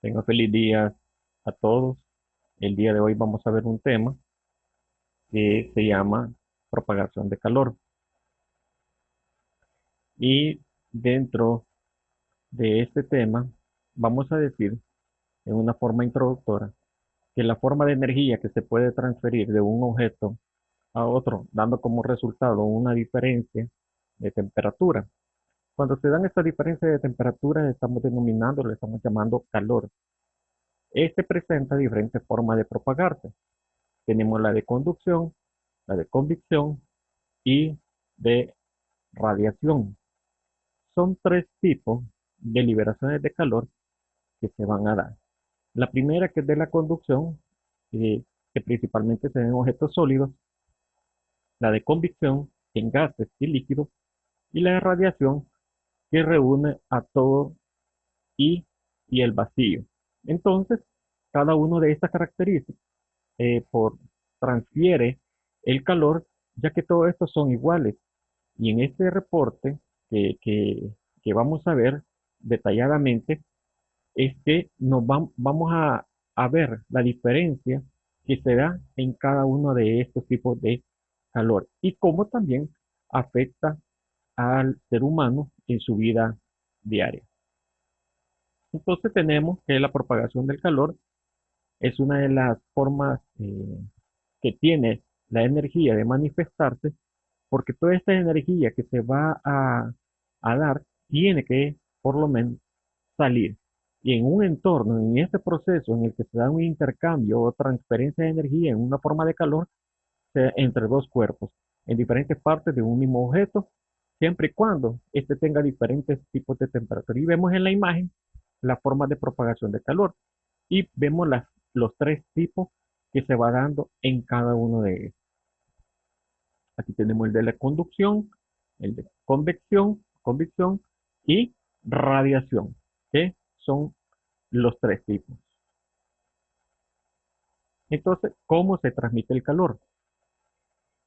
Tengo feliz día a todos. El día de hoy vamos a ver un tema que se llama propagación de calor. Y dentro de este tema vamos a decir en una forma introductoria que la forma de energía que se puede transferir de un objeto a otro, dando como resultado una diferencia de temperatura. Cuando se dan estas diferencias de temperatura, estamos denominando, le estamos llamando calor. Este presenta diferentes formas de propagarse. Tenemos la de conducción, la de convección y de radiación. Son tres tipos de liberaciones de calor que se van a dar. La primera, que es de la conducción, que principalmente se ven en objetos sólidos, la de convección en gases y líquidos, y la de radiación, que reúne a todo y, y el vacío. Entonces, cada una de estas características por transfiere el calor, ya que todos estos son iguales. Y en este reporte que, que- que vamos a ver detalladamente, es que vamos a ver la diferencia que se da en cada uno de estos tipos de calor y cómo también afecta al ser humano en su vida diaria. Entonces tenemos que la propagación del calor es una de las formas que tiene la energía de manifestarse, porque toda esta energía que se va a dar tiene que por lo menos salir. Y en un entorno, en este proceso en el que se da un intercambio o transferencia de energía en una forma de calor entre dos cuerpos, en diferentes partes de un mismo objeto, siempre y cuando éste tenga diferentes tipos de temperatura. Y vemos en la imagen la forma de propagación de calor y vemos los tres tipos que se va dando en cada uno de ellos. Aquí tenemos el de la conducción, el de convección y radiación, que son los tres tipos. Entonces, ¿cómo se transmite el calor?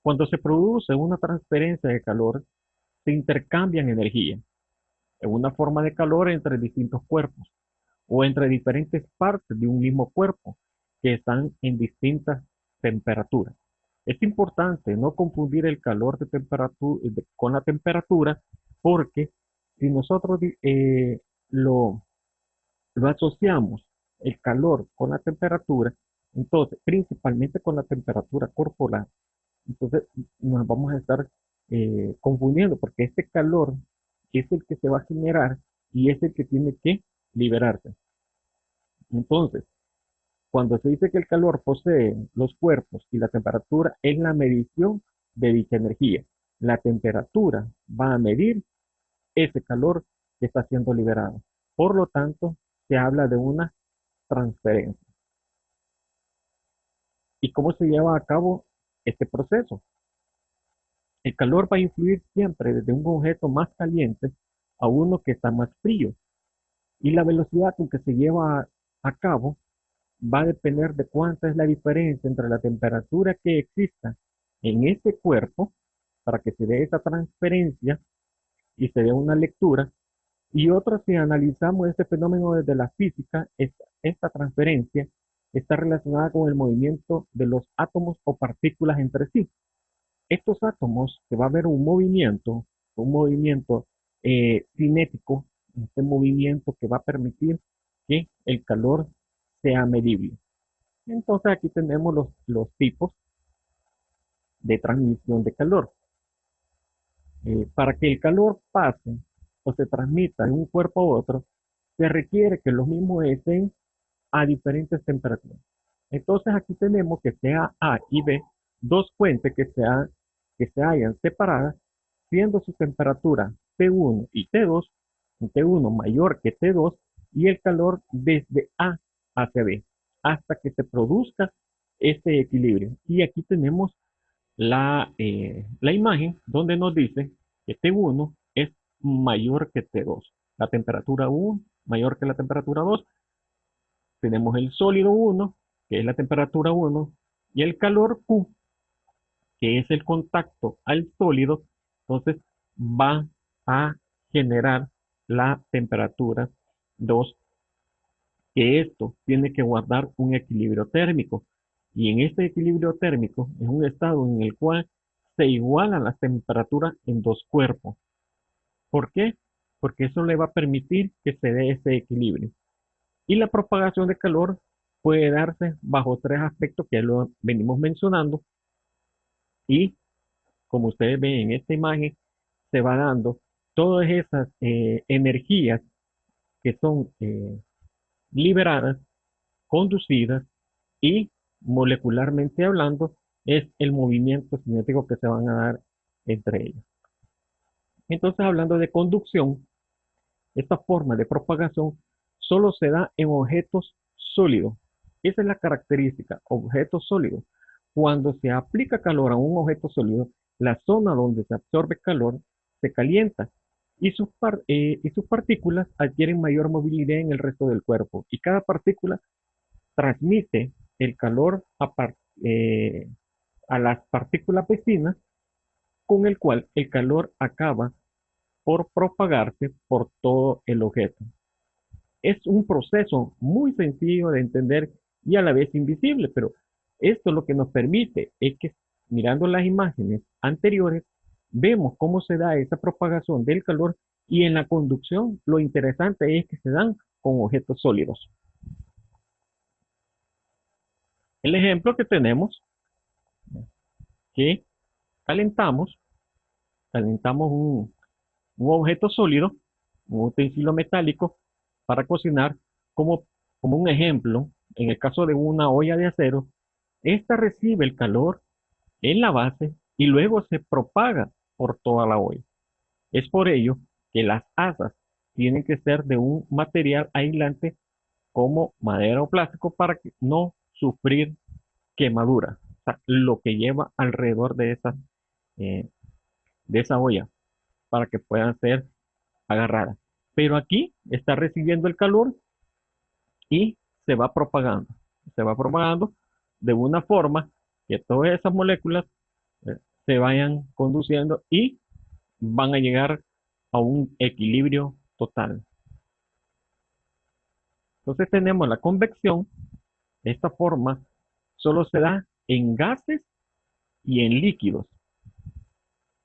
Cuando se produce una transferencia de calor, se intercambian energía en una forma de calor entre distintos cuerpos o entre diferentes partes de un mismo cuerpo que están en distintas temperaturas. Es importante no confundir el calor de temperatura con la temperatura, porque si nosotros lo, lo asociamos el calor con la temperatura, entonces principalmente con la temperatura corporal, entonces nos vamos a estar confundiendo, porque este calor es el que se va a generar y es el que tiene que liberarse. Entonces, cuando se dice que el calor posee los cuerpos y la temperatura es la medición de dicha energía. La temperatura va a medir ese calor que está siendo liberado. Por lo tanto, se habla de una transferencia. ¿Y cómo se lleva a cabo este proceso? El calor va a influir siempre desde un objeto más caliente a uno que está más frío. Y la velocidad con que se lleva a cabo va a depender de cuánta es la diferencia entre la temperatura que exista en ese cuerpo para que se dé esa transferencia y se dé una lectura. Y otra, si analizamos este fenómeno desde la física, esta transferencia está relacionada con el movimiento de los átomos o partículas entre sí. Estos átomos, que va a haber un movimiento cinético, este movimiento que va a permitir que el calor sea medible. Entonces aquí tenemos los tipos de transmisión de calor. Para que el calor pase o se transmita de un cuerpo a otro, se requiere que los mismos estén a diferentes temperaturas. Entonces aquí tenemos que sea A y B, dos fuentes que se hayan separadas, siendo su temperatura T1 y T2, T1 mayor que T2, y el calor desde A hacia B, hasta que se produzca este equilibrio. Y aquí tenemos la imagen donde nos dice que T1 es mayor que T2. La temperatura 1 mayor que la temperatura 2. Tenemos el sólido 1, que es la temperatura 1, y el calor Q, que es el contacto al sólido. Entonces va a generar la temperatura 2 que esto tiene que guardar un equilibrio térmico. Y en este equilibrio térmico es un estado en el cual se igualan las temperaturas en dos cuerpos. ¿Por qué? Porque eso le va a permitir que se dé ese equilibrio. Y la propagación de calor puede darse bajo tres aspectos que ya lo venimos mencionando. Y como ustedes ven en esta imagen, se va dando todas esas energías que son liberadas, conducidas y molecularmente hablando es el movimiento cinético que se van a dar entre ellos. Entonces, hablando de conducción, esta forma de propagación solo se da en objetos sólidos. Esa es la característica, objetos sólidos. Cuando se aplica calor a un objeto sólido, la zona donde se absorbe calor se calienta y sus partículas adquieren mayor movilidad en el resto del cuerpo. Y cada partícula transmite el calor eh, a las partículas vecinas, con el cual el calor acaba por propagarse por todo el objeto. Es un proceso muy sencillo de entender y a la vez invisible, pero esto lo que nos permite es que mirando las imágenes anteriores, vemos cómo se da esa propagación del calor y en la conducción lo interesante es que se dan con objetos sólidos. El ejemplo que tenemos, que calentamos, calentamos un objeto sólido, un utensilio metálico para cocinar, como, como un ejemplo, en el caso de una olla de acero, esta recibe el calor en la base y luego se propaga por toda la olla. Es por ello que las asas tienen que ser de un material aislante como madera o plástico para no sufrir quemadura, o sea, lo que lleva alrededor eh, de esa olla para que puedan ser agarradas. Pero aquí está recibiendo el calor y se va propagando. Se va propagando de una forma que todas esas moléculas eh, se vayan conduciendo y van a llegar a un equilibrio total. Entonces tenemos la convección. Esta forma solo se da en gases y en líquidos.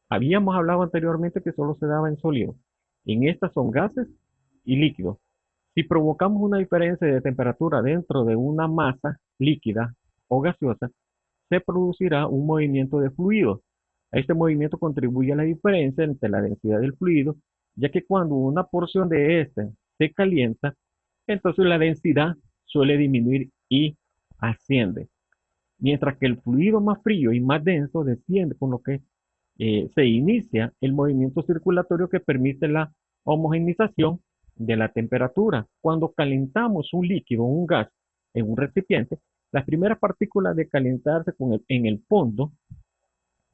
Habíamos hablado anteriormente que solo se daba en sólidos. En estas son gases y líquidos. Si provocamos una diferencia de temperatura dentro de una masa líquida o gaseosa, se producirá un movimiento de fluido. Este movimiento contribuye a la diferencia entre la densidad del fluido, ya que cuando una porción de este se calienta, entonces la densidad suele disminuir y asciende, mientras que el fluido más frío y más denso desciende, con lo que se inicia el movimiento circulatorio que permite la homogeneización de la temperatura. Cuando calentamos un líquido o un gas en un recipiente, las primeras partículas de calentarse en el fondo,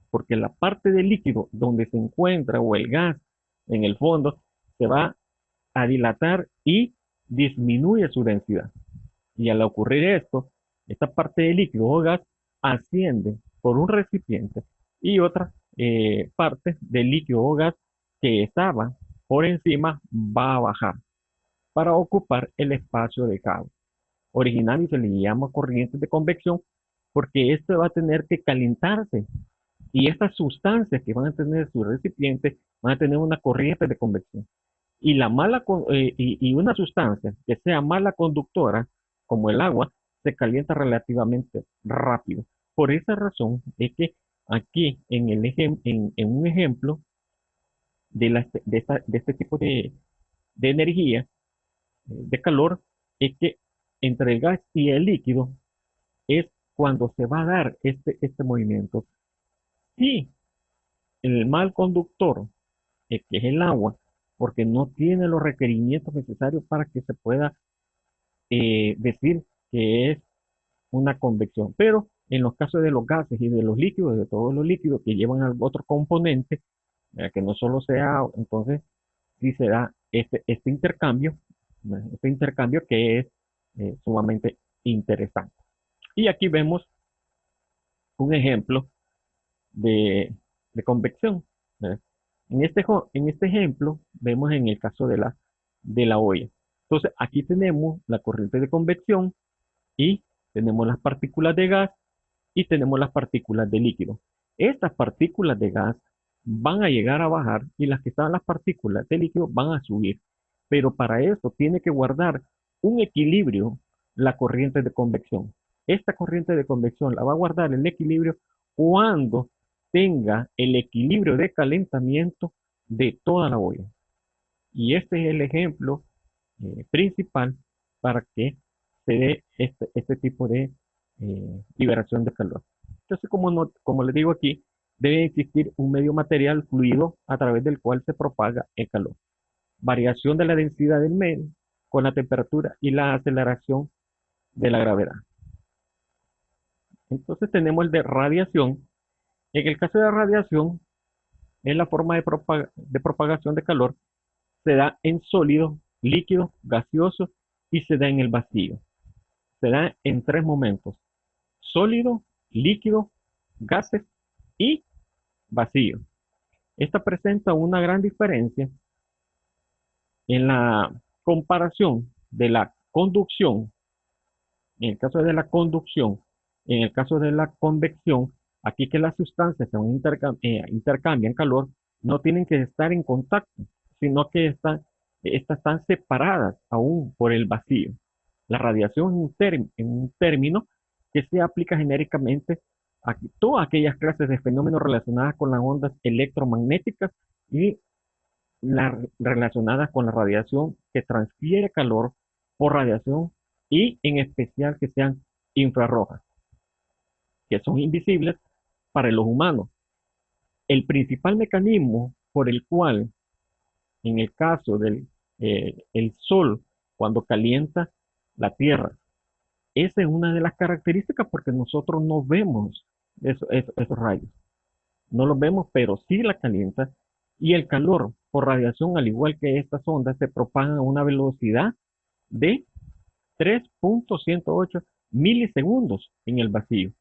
porque la parte del líquido donde se encuentra o el gas en el fondo se va a dilatar y disminuye su densidad. Y al ocurrir esto, esta parte del líquido o gas asciende por un recipiente y otra parte del líquido o gas que estaba por encima va a bajar para ocupar el espacio de cada. Original y se le llama corriente de convección porque esto va a tener que calentarse y estas sustancias que van a tener su recipiente van a tener una corriente de convección. Y, y una sustancia que sea mala conductora, como el agua, se calienta relativamente rápido. Por esa razón es que aquí en un ejemplo de este tipo de energía, de calor, es que entre el gas y el líquido es cuando se va a dar este movimiento. Si el mal conductor, que es el agua, porque no tiene los requerimientos necesarios para que se pueda decir que es una convección. Pero en los casos de los gases y de los líquidos, de todos los líquidos que llevan a otro componente, que no solo sea agua, entonces sí se da este intercambio que es sumamente interesante. Y aquí vemos un ejemplo de, de convección. ¿Verdad? En este ejemplo vemos en el caso de la olla. Entonces, aquí tenemos la corriente de convección y tenemos las partículas de gas y tenemos las partículas de líquido. Estas partículas de gas van a llegar a bajar y las que están las partículas de líquido van a subir. Pero para eso tiene que guardar un equilibrio la corriente de convección. Esta corriente de convección la va a guardar el equilibrio cuando tenga el equilibrio de calentamiento de toda la olla. Y este es el ejemplo principal para que se dé este tipo de liberación de calor. Entonces, como les digo aquí, debe existir un medio material fluido a través del cual se propaga el calor. Variación de la densidad del medio con la temperatura y la aceleración de la gravedad. Entonces tenemos el de radiación. En el caso de radiación, es la forma de propagación de calor, se da en sólido, líquido, gaseoso y se da en el vacío. Se da en tres momentos: sólido, líquido, gases y vacío. Esta presenta una gran diferencia en la comparación de la conducción. En el caso de la conducción, en el caso de la convección, aquí que las sustancias intercambian calor, no tienen que estar en contacto, sino que estas están separadas aún por el vacío. La radiación es un término que se aplica genéricamente a todas aquellas clases de fenómenos relacionadas con las ondas electromagnéticas y relacionadas con la radiación que transfiere calor por radiación y en especial que sean infrarrojas, que son invisibles para los humanos. El principal mecanismo por el cual, en el caso del el Sol, cuando calienta la Tierra, esa es una de las características porque nosotros no vemos esos rayos. No los vemos, pero sí la calienta. Y el calor por radiación, al igual que estas ondas, se propagan a una velocidad de 3.108 milisegundos en el vacío.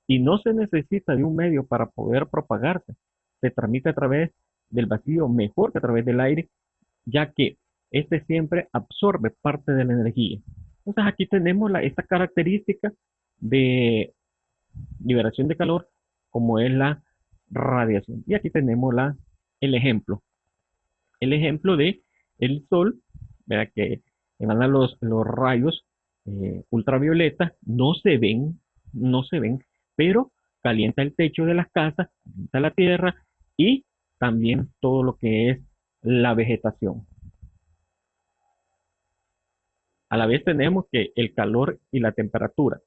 Y no se necesita de un medio para poder propagarse. Se transmite a través del vacío mejor que a través del aire, ya que este siempre absorbe parte de la energía. Entonces aquí tenemos esta característica de liberación de calor, como es la radiación. Y aquí tenemos el ejemplo. El ejemplo de el sol, ¿verdad? Que emanan los rayos ultravioleta, no se ven, pero calienta el techo de las casas, calienta la tierra y también todo lo que es la vegetación. A la vez tenemos que el calor y la temperatura.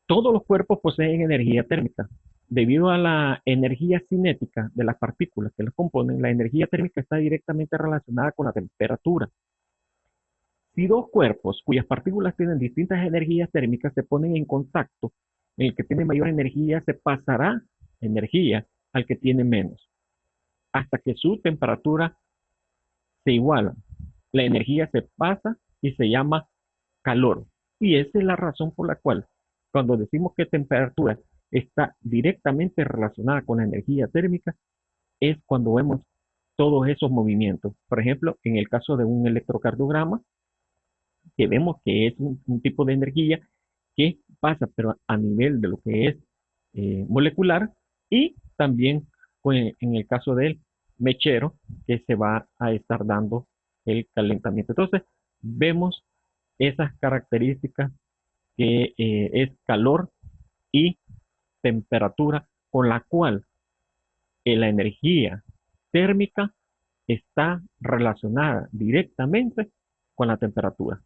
Todos los cuerpos poseen energía térmica. Debido a la energía cinética de las partículas que los componen, la energía térmica está directamente relacionada con la temperatura. Si dos cuerpos cuyas partículas tienen distintas energías térmicas se ponen en contacto, el que tiene mayor energía se pasará energía al que tiene menos, hasta que su temperatura se iguala. La energía se pasa y se llama calor. Y esa es la razón por la cual, cuando decimos que temperatura está directamente relacionada con la energía térmica, es cuando vemos todos esos movimientos. Por ejemplo, en el caso de un electrocardiograma, que vemos que es un tipo de energía que pasa, pero a nivel de lo que es molecular, y también pues, en el caso del mechero, que se va a estar dando el calentamiento. Entonces, vemos esas características que es calor y temperatura, con la cual la energía térmica está relacionada directamente con la temperatura.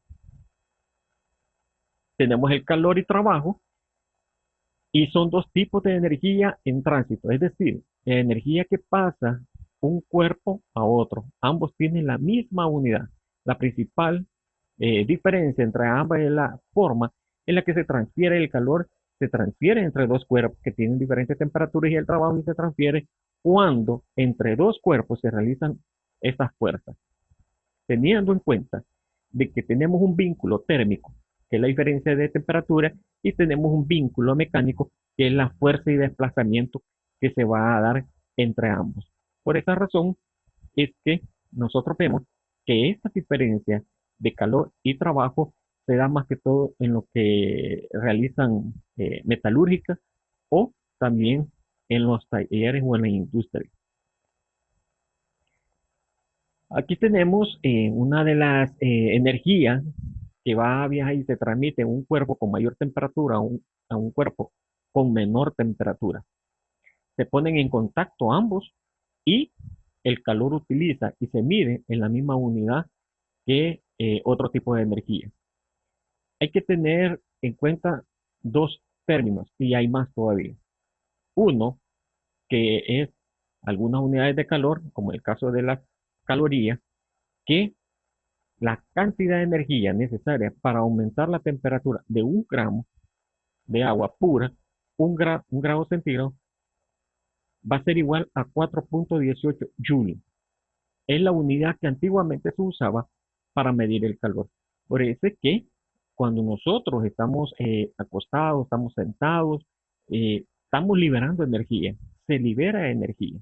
Tenemos el calor y trabajo, y son dos tipos de energía en tránsito, es decir, energía que pasa un cuerpo a otro. Ambos tienen la misma unidad. La principal diferencia entre ambas es la forma en la que se transfiere el calor. Se transfiere entre dos cuerpos que tienen diferentes temperaturas, y el trabajo se transfiere cuando entre dos cuerpos se realizan estas fuerzas. Teniendo en cuenta de que tenemos un vínculo térmico, que es la diferencia de temperatura, y tenemos un vínculo mecánico, que es la fuerza y desplazamiento que se va a dar entre ambos. Por esa razón es que nosotros vemos que esta diferencia de calor y trabajo se da más que todo en lo que realizan metalúrgicas o también en los talleres o en la industria. Aquí tenemos una de las energías que va a viajar y se transmite en un cuerpo con mayor temperatura a un cuerpo con menor temperatura. Se ponen en contacto ambos y el calor utiliza y se mide en la misma unidad que otro tipo de energía. Hay que tener en cuenta dos términos y hay más todavía. Uno, que es algunas unidades de calor, como el caso de la caloría, que la cantidad de energía necesaria para aumentar la temperatura de un gramo de agua pura, un grado centígrado, va a ser igual a 4.18 joules. Es la unidad que antiguamente se usaba para medir el calor. Por eso es que cuando nosotros estamos acostados, estamos sentados, estamos liberando energía, se libera energía.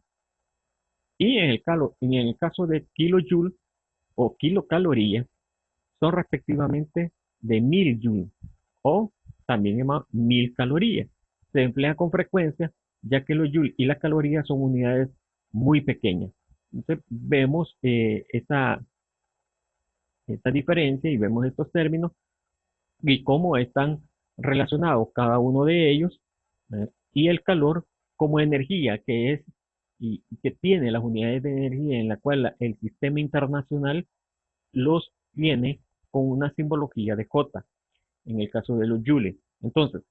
Y en el caso de kilojoule o kilocalorías, son respectivamente de 1000 joules o también llamado 1000 calorías. Se emplea con frecuencia ya que los joules y las calorías son unidades muy pequeñas. Entonces vemos esta diferencia y vemos estos términos y cómo están relacionados cada uno de ellos, y el calor como energía que es y que tiene las unidades de energía en la cual el sistema internacional los tiene con una simbología de J, en el caso de los joules. Entonces,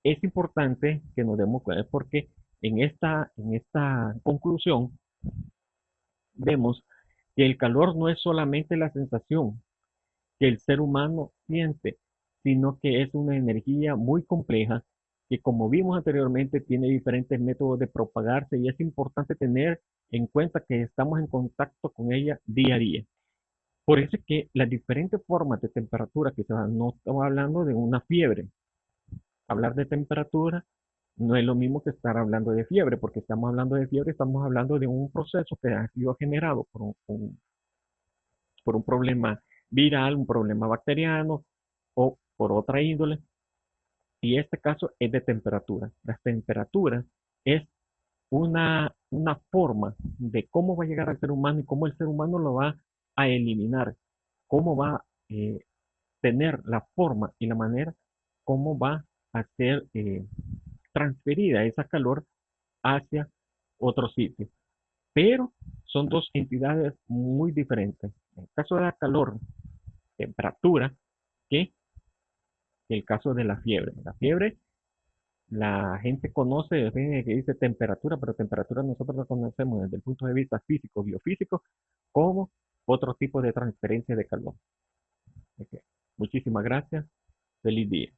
es importante que nos demos cuenta porque en esta conclusión vemos que el calor no es solamente la sensación que el ser humano siente, sino que es una energía muy compleja que, como vimos anteriormente, tiene diferentes métodos de propagarse y es importante tener en cuenta que estamos en contacto con ella día a día. Por eso es que las diferentes formas de temperatura que se dan, no estamos hablando de una fiebre. Hablar de temperatura no es lo mismo que estar hablando de fiebre, porque estamos hablando de fiebre, estamos hablando de un proceso que ha sido generado por un problema viral, un problema bacteriano o por otra índole. Y este caso es de temperatura. Las temperaturas es una forma de cómo va a llegar al ser humano y cómo el ser humano lo va a eliminar, cómo va a tener la forma y la manera, cómo va a ser transferida esa calor hacia otro sitio. Pero son dos entidades muy diferentes. En el caso de la calor, temperatura, que el caso de la fiebre. La fiebre, la gente conoce, que dice temperatura, pero temperatura nosotros la conocemos desde el punto de vista físico, biofísico, como otro tipo de transferencia de calor. Ok. Muchísimas gracias. Feliz día.